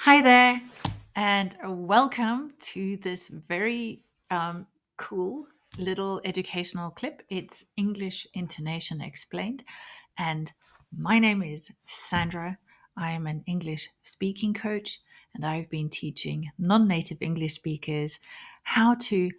Hi there, and welcome to this very cool little educational clip. It's English Intonation Explained, and my name is Sandra. I am an English speaking coach, and I've been teaching non native English speakers how to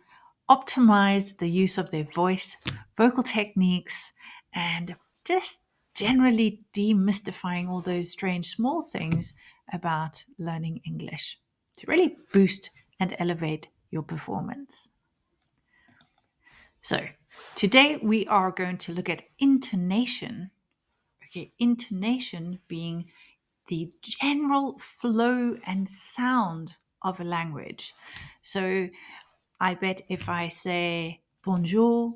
optimize the use of their voice, vocal techniques, and just generally demystifying all those strange small things about learning English to really boost and elevate your performance. So, today we are going to look at intonation. Okay, intonation being the general flow and sound of a language. So, I bet if I say bonjour,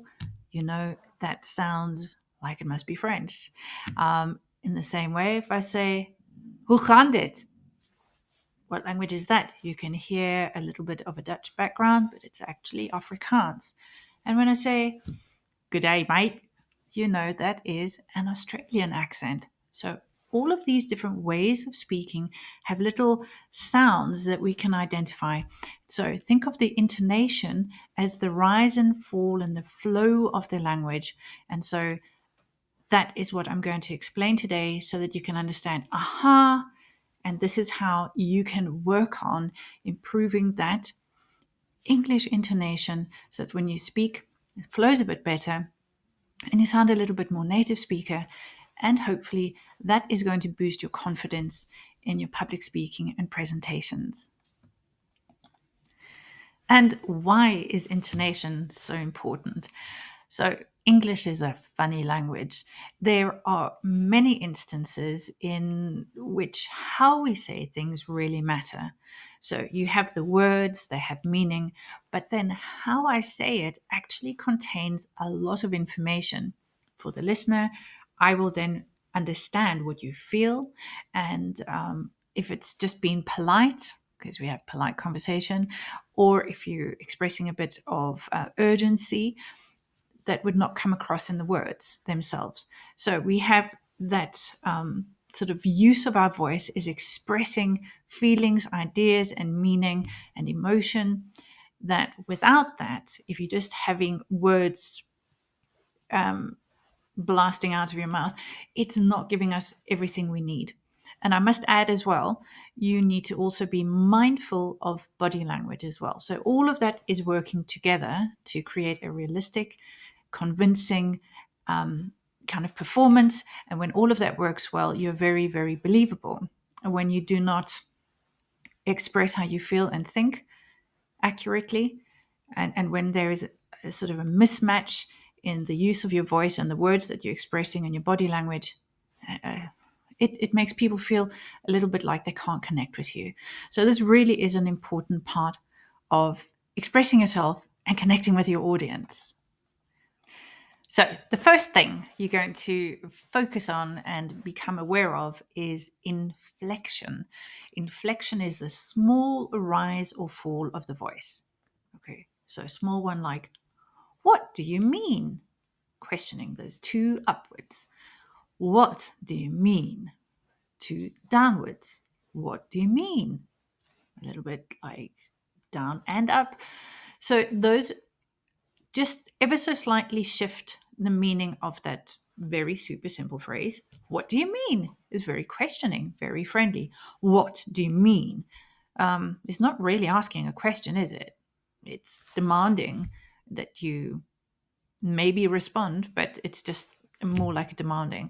that sounds like it must be French. In the same way, if I say hoe gaat het? What language is that? You can hear a little bit of a Dutch background, but it's actually Afrikaans. And when I say good day, mate, that is an Australian accent. So all of these different ways of speaking have little sounds that we can identify. So think of the intonation as the rise and fall and the flow of the language. And so that is what I'm going to explain today so that you can understand, and this is how you can work on improving that English intonation so that when you speak, it flows a bit better and you sound a little bit more native speaker. And hopefully that is going to boost your confidence in your public speaking and presentations. And why is intonation so important? So, English is a funny language. There are many instances in which how we say things really matter. So, you have the words, they have meaning, but then how I say it actually contains a lot of information. For the listener, I will then understand what you feel. And if it's just being polite, because we have polite conversation, or if you're expressing a bit of urgency, that would not come across in the words themselves. So we have that sort of use of our voice is expressing feelings, ideas, and meaning and emotion. That without that, if you're just having words blasting out of your mouth, it's not giving us everything we need. And I must add as well, you need to also be mindful of body language as well. So all of that is working together to create a realistic, convincing kind of performance. And when all of that works well, you're very, very believable. And when you do not express how you feel and think accurately, and when there is a sort of a mismatch in the use of your voice and the words that you're expressing and your body language, it makes people feel a little bit like they can't connect with you. So this really is an important part of expressing yourself and connecting with your audience. So the first thing you're going to focus on and become aware of is inflection. Inflection is the small rise or fall of the voice. Okay, so a small one like, what do you mean? Questioning those two upwards. What do you mean? Two downwards. What do you mean? A little bit like down and up. So those just ever so slightly shift the meaning of that very super simple phrase. What do you mean? Is very questioning, very friendly. What do you mean? It's not really asking a question, is it? It's demanding that you maybe respond, but it's just more like a demanding.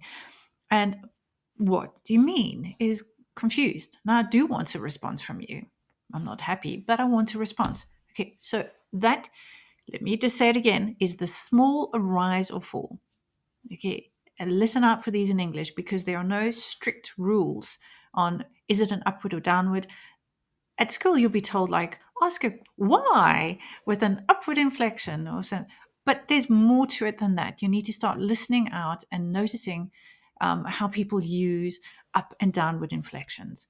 And what do you mean is confused. Now, I do want a response from you. I'm not happy, but I want a response. Okay, so that, let me just say it again, is the small rise or fall. Okay, and listen out for these in English because there are no strict rules on is it an upward or downward. At school, you'll be told, like, ask a why with an upward inflection or something. But there's more to it than that. You need to start listening out and noticing how people use up and downward inflections.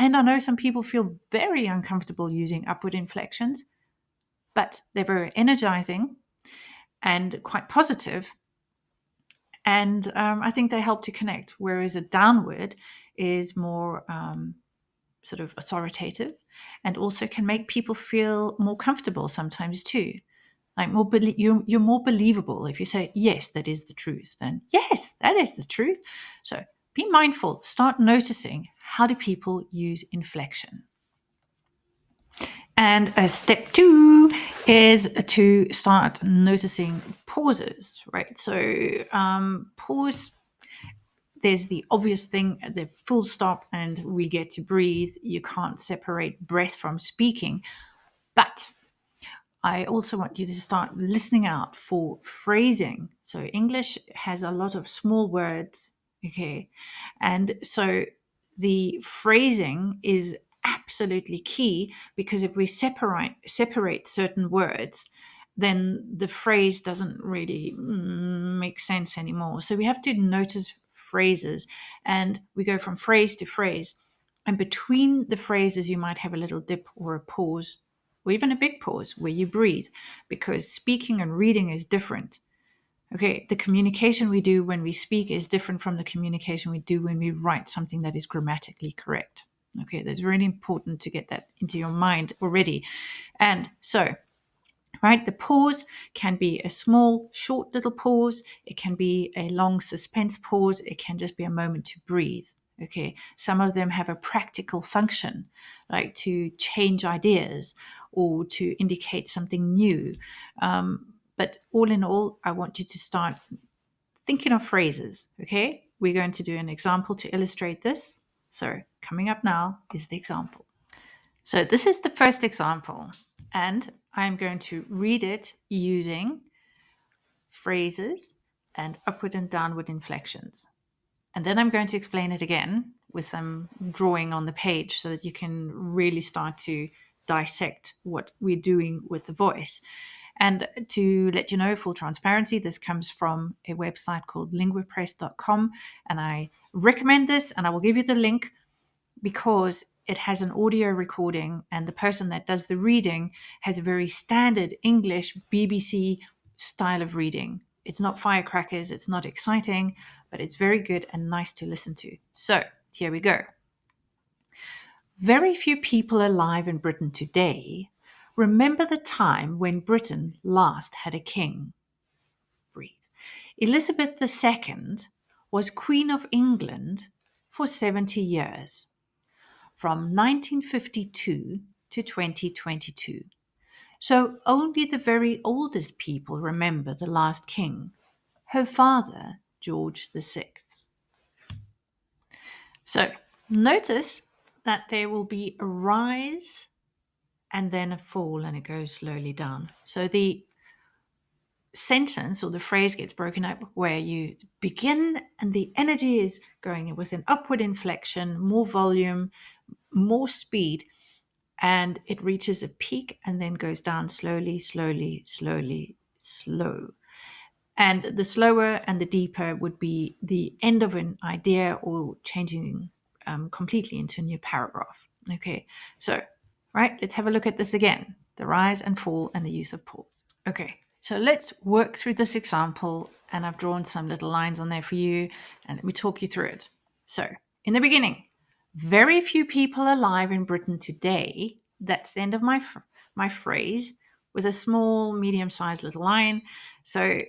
And I know some people feel very uncomfortable using upward inflections, but they're very energizing and quite positive. And I think they help to connect, whereas a downward is more sort of authoritative, and also can make people feel more comfortable sometimes too. Like you're more believable if you say, yes, that is the truth, then yes, that is the truth. So be mindful, start noticing, how do people use inflection? And step 2 is to start noticing pauses, right? So pause, there's the obvious thing, the full stop, and we get to breathe. You can't separate breath from speaking. But I also want you to start listening out for phrasing. So English has a lot of small words, okay? And so the phrasing is absolutely key, because if we separate certain words, then the phrase doesn't really make sense anymore. So we have to notice phrases, and we go from phrase to phrase. And between the phrases, you might have a little dip or a pause, or even a big pause where you breathe, because speaking and reading is different. Okay, the communication we do when we speak is different from the communication we do when we write something that is grammatically correct. Okay, that's really important to get that into your mind already. And so, right, the pause can be a small, short little pause. It can be a long suspense pause. It can just be a moment to breathe. Okay, some of them have a practical function, like to change ideas or to indicate something new. But all in all, I want you to start thinking of phrases. Okay, we're going to do an example to illustrate this. So, coming up now is the example. So, this is the first example, and I'm going to read it using phrases and upward and downward inflections. And then I'm going to explain it again with some drawing on the page so that you can really start to dissect what we're doing with the voice. And to let you know, full transparency, this comes from a website called linguapress.com. And I recommend this, and I will give you the link, because it has an audio recording, and the person that does the reading has a very standard English BBC style of reading. It's not firecrackers, it's not exciting, but it's very good and nice to listen to. So here we go. Very few people alive in Britain today remember the time when Britain last had a king. Breathe. Elizabeth II was Queen of England for 70 years, from 1952 to 2022. So only the very oldest people remember the last king, her father, George VI. So notice that there will be a rise and then a fall, and it goes slowly down. So the sentence or the phrase gets broken up where you begin and the energy is going with an upward inflection, more volume, more speed, and it reaches a peak and then goes down slowly, slowly, slowly, slow. And the slower and the deeper would be the end of an idea or changing completely into a new paragraph. Okay, so, right, let's have a look at this again. The rise and fall and the use of pause. Okay, so let's work through this example, and I've drawn some little lines on there for you, and let me talk you through it. So, in the beginning, very few people alive in Britain today. That's the end of my phrase, with a small, medium-sized little line. So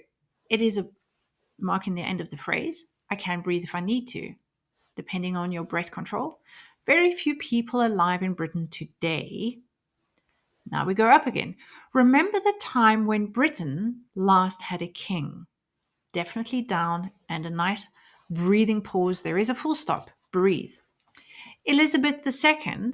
it is a marking the end of the phrase. I can breathe if I need to, depending on your breath control. Very few people alive in Britain today. Now we go up again. Remember the time when Britain last had a king. Definitely down and a nice breathing pause. There is a full stop. Breathe. Elizabeth II,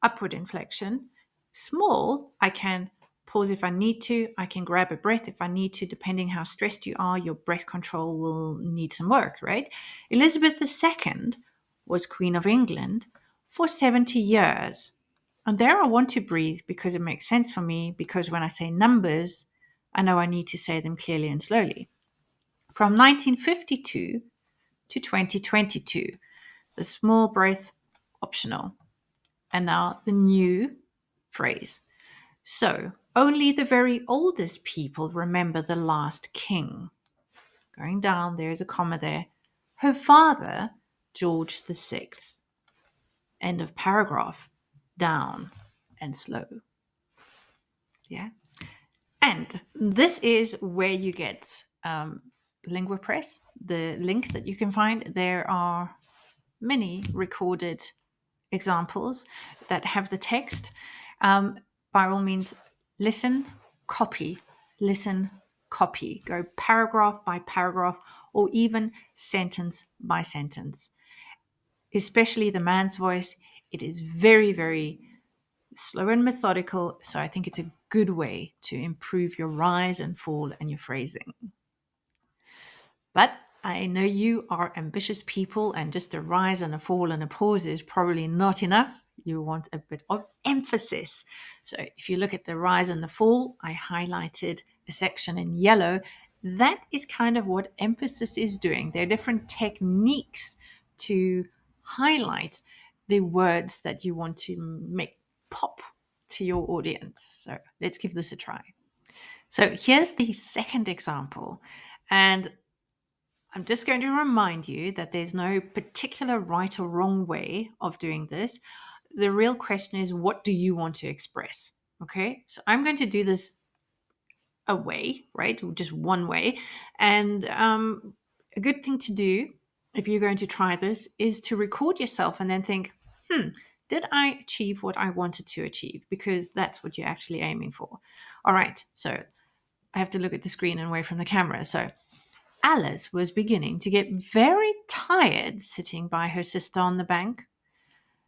upward inflection. Small, I can pause if I need to. I can grab a breath if I need to. Depending how stressed you are, your breath control will need some work, right? Elizabeth II was Queen of England for 70 years. And there I want to breathe because it makes sense for me, because when I say numbers, I know I need to say them clearly and slowly. From 1952 to 2022, the small breath optional. And now the new phrase. So, only the very oldest people remember the last king. Going down, there's a comma there. Her father, George VI. end of paragraph, down and slow. Yeah. And this is where you get Lingua Press, the link that you can find. There are many recorded examples that have the text. By all means, listen, copy, listen, copy. Go paragraph by paragraph or even sentence by sentence. Especially the man's voice, it is very, very slow and methodical. So I think it's a good way to improve your rise and fall and your phrasing. But I know you are ambitious people, and just a rise and a fall and a pause is probably not enough. You want a bit of emphasis. So if you look at the rise and the fall, I highlighted a section in yellow. That is kind of what emphasis is doing. There are different techniques to highlight the words that you want to make pop to your audience. So let's give this a try. So here's the second example. And I'm just going to remind you that there's no particular right or wrong way of doing this. The real question is, what do you want to express? Okay, so I'm going to do this a way, right? Just one way. And a good thing to do if you're going to try this is to record yourself and then think, did I achieve what I wanted to achieve? Because that's what you're actually aiming for. All right, so I have to look at the screen and away from the camera. So Alice was beginning to get very tired sitting by her sister on the bank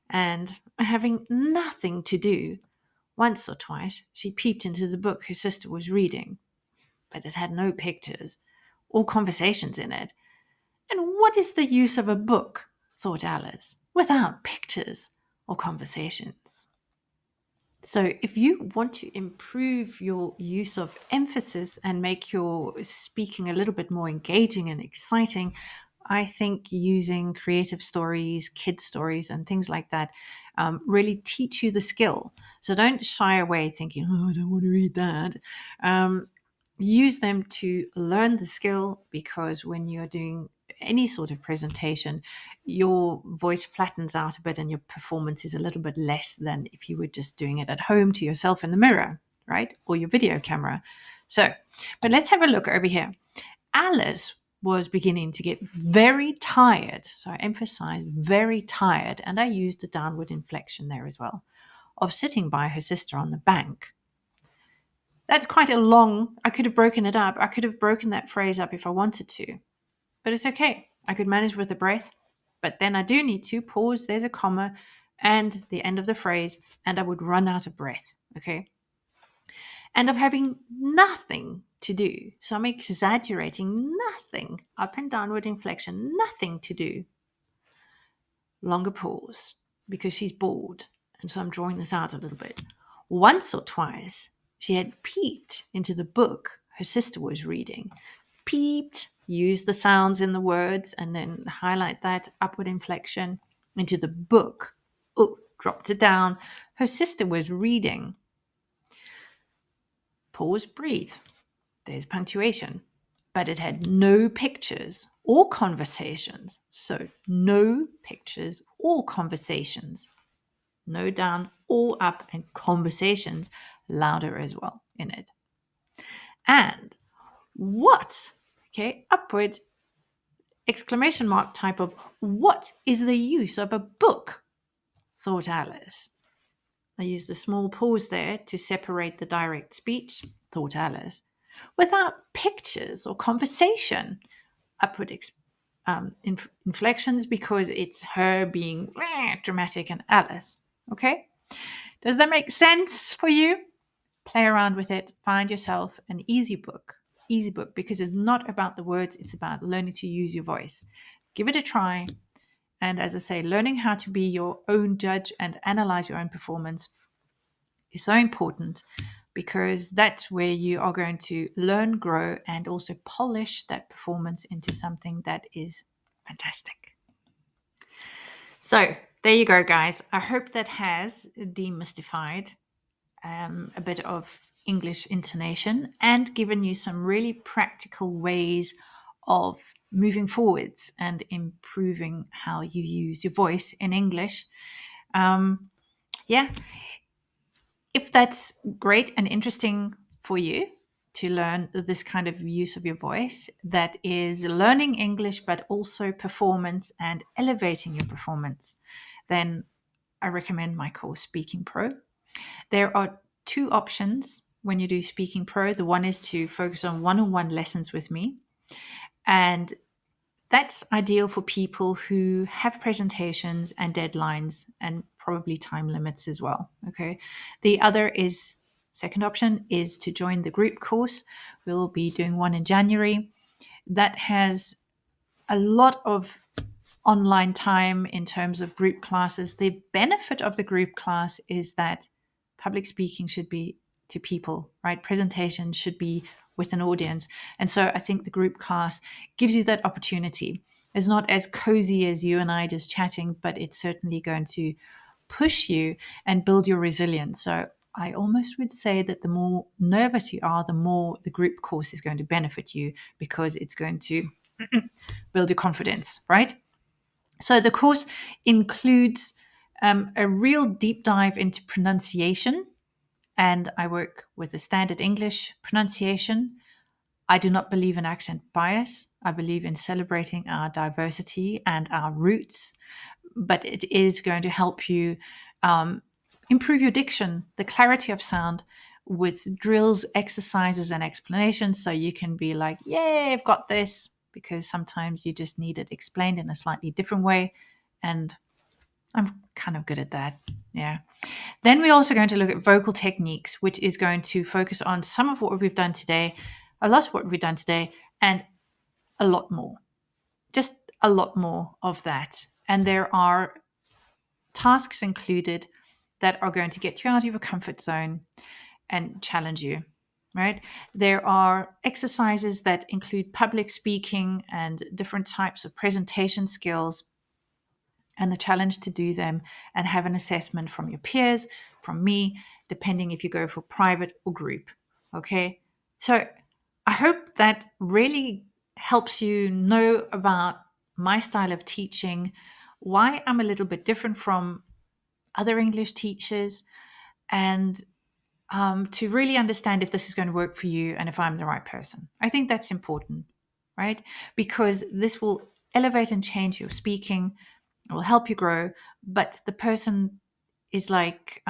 and having nothing to do. Once or twice she peeped into the book her sister was reading, but it had no pictures or conversations in it. And what is the use of a book, thought Alice, without pictures or conversations? So if you want to improve your use of emphasis and make your speaking a little bit more engaging and exciting, I think using creative stories, kid stories, and things like that really teach you the skill. So don't shy away thinking, oh, I don't want to read that. Use them to learn the skill, because when you're doing any sort of presentation, your voice flattens out a bit and your performance is a little bit less than if you were just doing it at home to yourself in the mirror, right? Or your video camera. So, but let's have a look over here. Alice was beginning to get very tired. So I emphasized very tired, and I used a downward inflection there as well, of sitting by her sister on the bank. That's quite a long, I could have broken it up. I could have broken that phrase up if I wanted to, but it's okay. I could manage with the breath, but then I do need to pause. There's a comma and the end of the phrase, and I would run out of breath. Okay. And of having nothing to do. So I'm exaggerating, nothing, up and downward inflection, nothing to do. Longer pause because she's bored. And so I'm drawing this out a little bit. Once or twice, she had peeped into the book her sister was reading. Peeped, use the sounds in the words and then highlight that upward inflection into the book. Oh, dropped it down. Her sister was reading. Pause, breathe. There's punctuation. But it had no pictures or conversations. So no pictures or conversations. No down or up, and conversations louder as well in it. And what? Okay, upward exclamation mark type of what is the use of a book? Thought Alice. I used a small pause there to separate the direct speech, thought Alice, without pictures or conversation. Upward inflections because it's her being dramatic and Alice. Okay? Does that make sense for you? Play around with it. Find yourself an easy book. Easy book, because it's not about the words, it's about learning to use your voice. Give it a try. And as I say, learning how to be your own judge and analyze your own performance is so important, because that's where you are going to learn, grow, and also polish that performance into something that is fantastic. So there you go, guys. I hope that has demystified a bit of English intonation and given you some really practical ways of moving forwards and improving how you use your voice in English. Yeah, if that's great and interesting for you to learn this kind of use of your voice that is learning English but also performance and elevating your performance, then I recommend my course Speaking Pro. There are two options when you do Speaking Pro. The one is to focus on one-on-one lessons with me, and that's ideal for people who have presentations and deadlines and probably time limits as well. Okay. The other is second option is to join the group course. We'll be doing one in January. That has a lot of online time in terms of group classes. The benefit of the group class is that public speaking should be to people, right? Presentation should be with an audience. And so I think the group class gives you that opportunity. It's not as cozy as you and I just chatting, but it's certainly going to push you and build your resilience. So I almost would say that the more nervous you are, the more the group course is going to benefit you because it's going to build your confidence, right? So the course includes a real deep dive into pronunciation, and I work with the standard English pronunciation. I do not believe in accent bias. I believe in celebrating our diversity and our roots, but it is going to help you um, improve your diction, the clarity of sound with drills, exercises, and explanations. So you can be like, yay, I've got this, because sometimes you just need it explained in a slightly different way. And I'm kind of good at that. Yeah. Then we're also going to look at vocal techniques, which is going to focus on some of what we've done today, a lot of what we've done today, and a lot more. Just a lot more of that. And there are tasks included that are going to get you out of your comfort zone and challenge you, right? There are exercises that include public speaking and different types of presentation skills, and the challenge to do them and have an assessment from your peers, from me, depending if you go for private or group. Okay. So I hope that really helps you know about my style of teaching, why I'm a little bit different from other English teachers, and to really understand if this is going to work for you and if I'm the right person. I think that's important, right? Because this will elevate and change your speaking, it will help you grow, but the person is like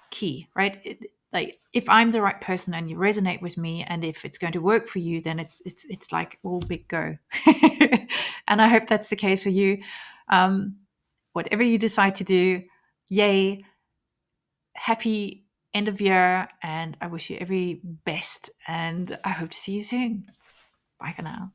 key, right? Like if I'm the right person and you resonate with me, and if it's going to work for you, then it's like all big go. And I hope that's the case for you. Whatever you decide to do, yay! Happy end of year, and I wish you every best. And I hope to see you soon. Bye for now.